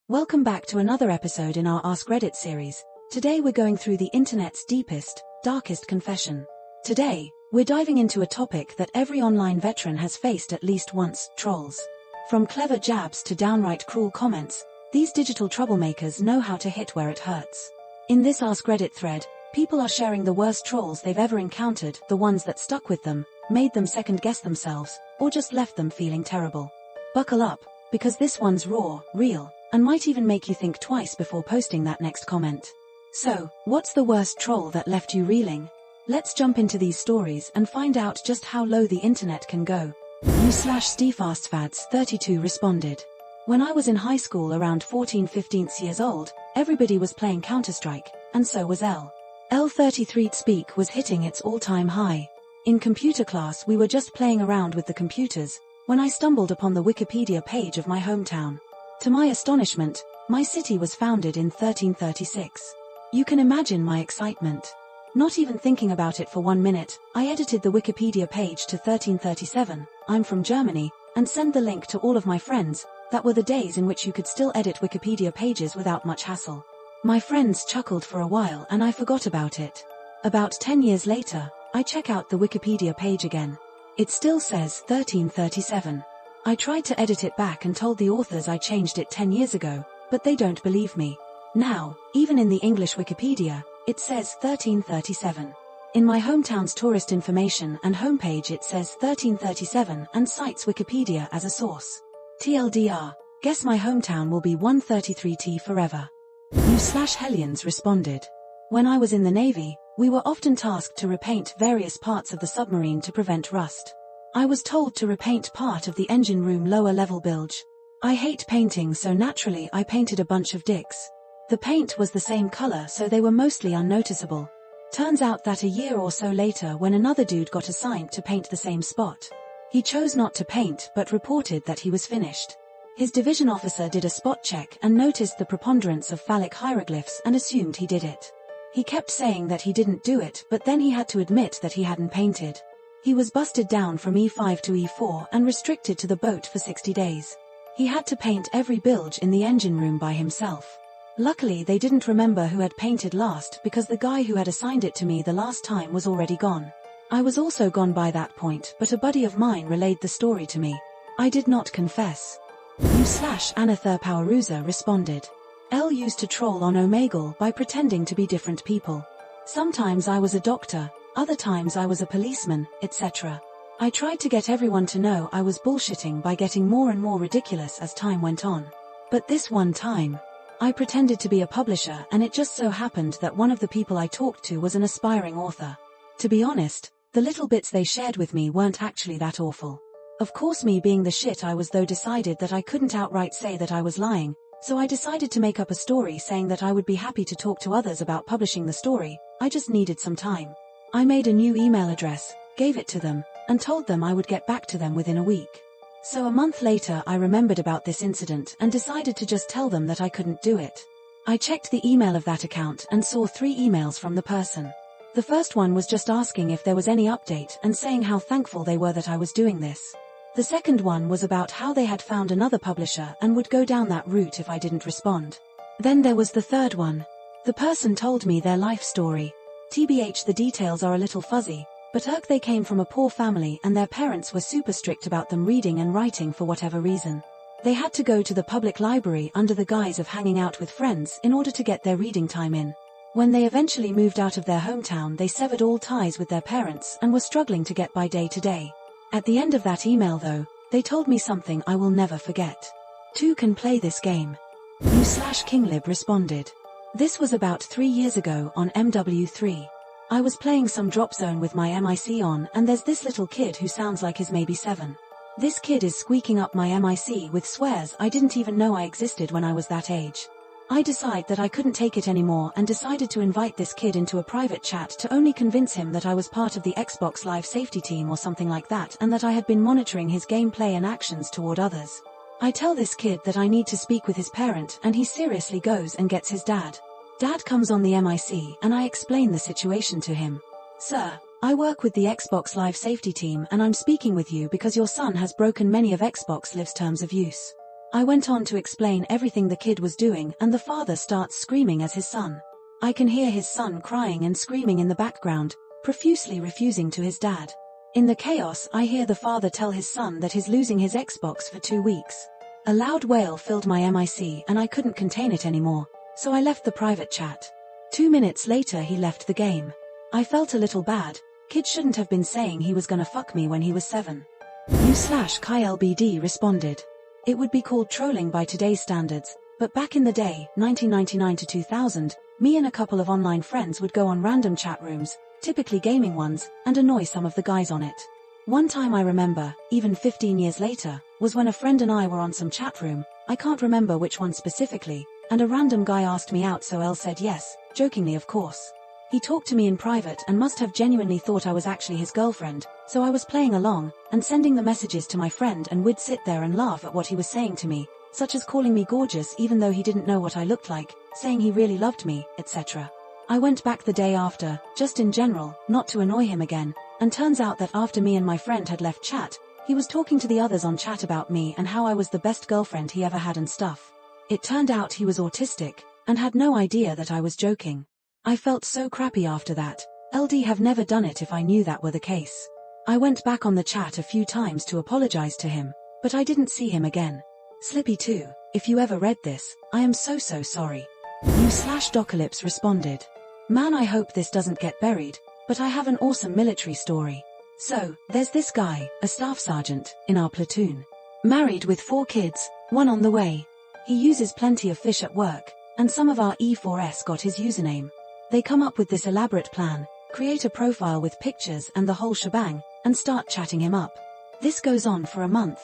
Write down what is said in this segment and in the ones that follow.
Welcome back to another episode in our AskReddit series. Today we're going through the internet's deepest, darkest confession. Today, we're diving into a topic that every online veteran has faced at least once: trolls. From clever jabs to downright cruel comments, these digital troublemakers know how to hit where it hurts. In this AskReddit thread, people are sharing the worst trolls they've ever encountered, the ones that stuck with them, made them second-guess themselves, or just left them feeling terrible. Buckle up, because this one's raw, real, and might even make you think twice before posting that next comment. So, what's the worst troll that left you reeling? Let's jump into these stories and find out just how low the internet can go. You/Stefastfads32 responded. When I was in high school around 14-15 years old, everybody was playing Counter-Strike, and so was L33 Speak was hitting its all-time high. In computer class we were just playing around with the computers, when I stumbled upon the Wikipedia page of my hometown. To my astonishment, my city was founded in 1336. You can imagine my excitement. Not even thinking about it for 1 minute, I edited the Wikipedia page to 1337, I'm from Germany, and sent the link to all of my friends. That were the days in which you could still edit Wikipedia pages without much hassle. My friends chuckled for a while and I forgot about it. About 10 years later, I check out the Wikipedia page again. It still says 1337. I tried to edit it back and told the authors I changed it 10 years ago, but they don't believe me. Now, even in the English Wikipedia, it says 1337. In my hometown's tourist information and homepage it says 1337 and cites Wikipedia as a source. TLDR, guess my hometown will be 133T forever. You/Hellions responded. When I was in the Navy, we were often tasked to repaint various parts of the submarine to prevent rust. I was told to repaint part of the engine room lower level bilge. I hate painting, so naturally I painted a bunch of dicks. The paint was the same color, so they were mostly unnoticeable. Turns out that a year or so later, when another dude got assigned to paint the same spot, he chose not to paint but reported that he was finished. His division officer did a spot check and noticed the preponderance of phallic hieroglyphs and assumed he did it. He kept saying that he didn't do it, but then he had to admit that he hadn't painted. He was busted down from E5 to E4 and restricted to the boat for 60 days. He had to paint every bilge in the engine room by himself. Luckily they didn't remember who had painted last because the guy who had assigned it to me the last time was already gone. I was also gone by that point, but a buddy of mine relayed the story to me. I did not confess. You/Anathurpoweruza responded. L used to troll on Omegle by pretending to be different people. Sometimes I was a doctor, other times I was a policeman, etc. I tried to get everyone to know I was bullshitting by getting more and more ridiculous as time went on. But this one time, I pretended to be a publisher, and it just so happened that one of the people I talked to was an aspiring author. To be honest, the little bits they shared with me weren't actually that awful. Of course, me being the shit I was though decided that I couldn't outright say that I was lying, so I decided to make up a story saying that I would be happy to talk to others about publishing the story, I just needed some time. I made a new email address, gave it to them, and told them I would get back to them within a week. So a month later I remembered about this incident and decided to just tell them that I couldn't do it. I checked the email of that account and saw 3 emails from the person. The first one was just asking if there was any update and saying how thankful they were that I was doing this. The second one was about how they had found another publisher and would go down that route if I didn't respond. Then there was the third one. The person told me their life story. TBH, the details are a little fuzzy, but they came from a poor family and their parents were super strict about them reading and writing for whatever reason. They had to go to the public library under the guise of hanging out with friends in order to get their reading time in. When they eventually moved out of their hometown, they severed all ties with their parents and were struggling to get by day to day. At the end of that email though, they told me something I will never forget. 2 can play this game. You/Kinglib responded. This was about 3 years ago on MW3. I was playing some drop zone with my MIC on, and there's this little kid who sounds like he's maybe 7. This kid is squeaking up my MIC with swears I didn't even know I existed when I was that age. I decided that I couldn't take it anymore and decided to invite this kid into a private chat to only convince him that I was part of the Xbox Live safety team or something like that, and that I had been monitoring his gameplay and actions toward others. I tell this kid that I need to speak with his parent, and he seriously goes and gets his dad. Dad comes on the MIC and I explain the situation to him. Sir, I work with the Xbox Live safety team and I'm speaking with you because your son has broken many of Xbox Live's terms of use. I went on to explain everything the kid was doing, and the father starts screaming as his son. I can hear his son crying and screaming in the background, profusely refusing to his dad. In the chaos, I hear the father tell his son that he's losing his Xbox for 2 weeks. A loud wail filled my mic and I couldn't contain it anymore, so I left the private chat. 2 minutes later he left the game. I felt a little bad. Kid shouldn't have been saying he was gonna fuck me when he was 7. U/KLBD responded. It would be called trolling by today's standards, but back in the day, 1999 to 2000, me and a couple of online friends would go on random chat rooms, typically gaming ones, and annoy some of the guys on it. One time I remember, even 15 years later, was when a friend and I were on some chat room, I can't remember which one specifically, and a random guy asked me out, so Elle said yes, jokingly of course. He talked to me in private and must have genuinely thought I was actually his girlfriend, so I was playing along, and sending the messages to my friend, and would sit there and laugh at what he was saying to me, such as calling me gorgeous even though he didn't know what I looked like, saying he really loved me, etc. I went back the day after, just in general, not to annoy him again, and turns out that after me and my friend had left chat, he was talking to the others on chat about me and how I was the best girlfriend he ever had and stuff. It turned out he was autistic, and had no idea that I was joking. I felt so crappy after that. LD have never done it if I knew that were the case. I went back on the chat a few times to apologize to him, but I didn't see him again. Slippy 2, if you ever read this, I am so sorry. U/Docalypse responded. Man, I hope this doesn't get buried, but I have an awesome military story. So, there's this guy, a staff sergeant, in our platoon. Married with 4 kids, 1 on the way. He uses plenty of fish at work, and some of our E4S got his username. They come up with this elaborate plan, create a profile with pictures and the whole shebang, and start chatting him up. This goes on for a month.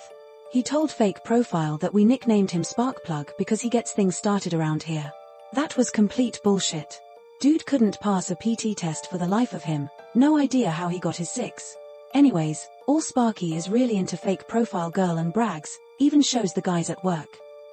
He told fake profile that we nicknamed him Sparkplug because he gets things started around here. That was complete bullshit. Dude couldn't pass a PT test for the life of him, no idea how he got his 6. Anyways, all Sparky is really into fake profile girl and brags, even shows the guys at work.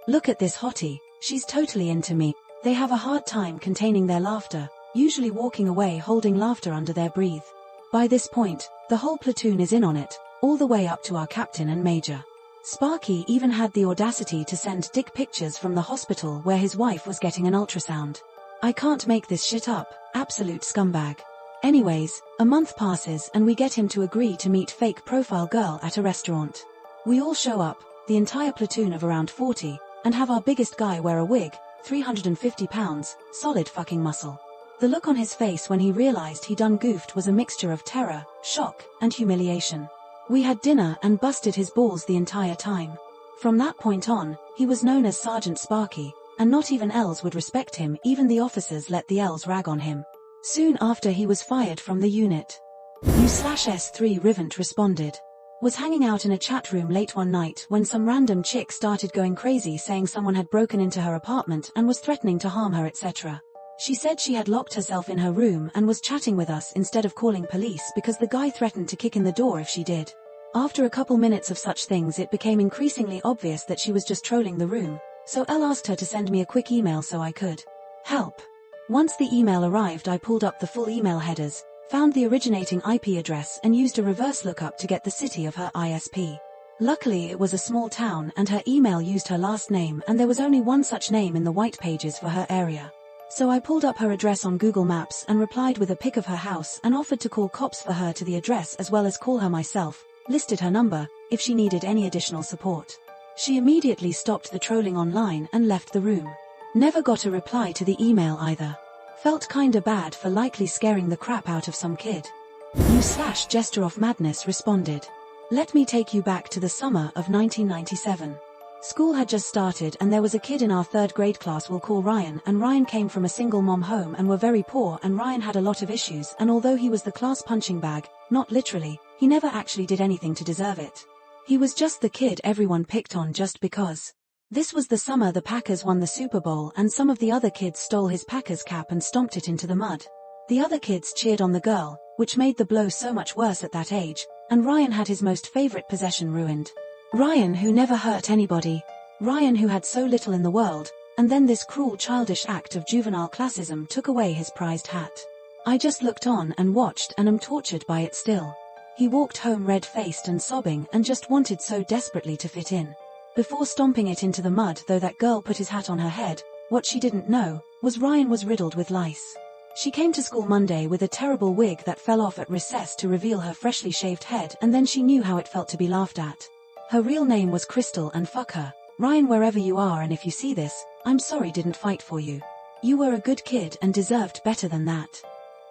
Look at this hottie, she's totally into me. They have a hard time containing their laughter, usually walking away holding laughter under their breath. By this point, the whole platoon is in on it, all the way up to our captain and major. Sparky even had the audacity to send dick pictures from the hospital where his wife was getting an ultrasound. I can't make this shit up, absolute scumbag. Anyways, a month passes and we get him to agree to meet fake profile girl at a restaurant. We all show up, the entire platoon of around 40, and have our biggest guy wear a wig, 350 pounds, solid fucking muscle. The look on his face when he realized he done goofed was a mixture of terror, shock, and humiliation. We had dinner and busted his balls the entire time. From that point on, he was known as Sergeant Sparky, and not even Els would respect him, even the officers let the Els rag on him. Soon after he was fired from the unit. U/S3 Rivant responded. Was hanging out in a chat room late one night when some random chick started going crazy saying someone had broken into her apartment and was threatening to harm her, etc. She said she had locked herself in her room and was chatting with us instead of calling police because the guy threatened to kick in the door if she did. After a couple minutes of such things, it became increasingly obvious that she was just trolling the room, so Elle asked her to send me a quick email so I could help. Once the email arrived, I pulled up the full email headers, found the originating IP address and used a reverse lookup to get the city of her ISP. Luckily it was a small town and her email used her last name and there was only one such name in the white pages for her area. So I pulled up her address on Google Maps and replied with a pic of her house and offered to call cops for her to the address as well as call her myself, listed her number, if she needed any additional support. She immediately stopped the trolling online and left the room. Never got a reply to the email either. Felt kinda bad for likely scaring the crap out of some kid. U/Gesture of Madness responded. Let me take you back to the summer of 1997. School had just started and there was a kid in our 3rd grade class we'll call Ryan, and Ryan came from a single mom home and were very poor, and Ryan had a lot of issues, and although he was the class punching bag, not literally, he never actually did anything to deserve it. He was just the kid everyone picked on just because. This was the summer the Packers won the Super Bowl and some of the other kids stole his Packers cap and stomped it into the mud. The other kids cheered on the girl, which made the blow so much worse at that age, and Ryan had his most favorite possession ruined. Ryan who never hurt anybody. Ryan who had so little in the world, and then this cruel childish act of juvenile classism took away his prized hat. I just looked on and watched and am tortured by it still. He walked home red-faced and sobbing and just wanted so desperately to fit in. before stomping it into the mud. Though that girl put his hat on her head, what she didn't know was Ryan was riddled with lice. She came to school Monday with a terrible wig that fell off at recess to reveal her freshly shaved head, and then she knew how it felt to be laughed at. Her real name was Crystal, and fuck her. Ryan, wherever you are, and if you see this, I'm sorry didn't fight for you. You were a good kid and deserved better than that.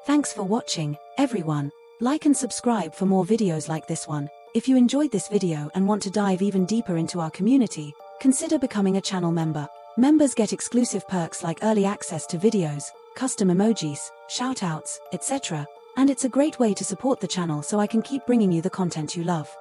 Thanks for watching, everyone. Like and subscribe for more videos like this one. If you enjoyed this video and want to dive even deeper into our community, consider becoming a channel member. Members get exclusive perks like early access to videos, custom emojis, shoutouts, etc. And it's a great way to support the channel so I can keep bringing you the content you love.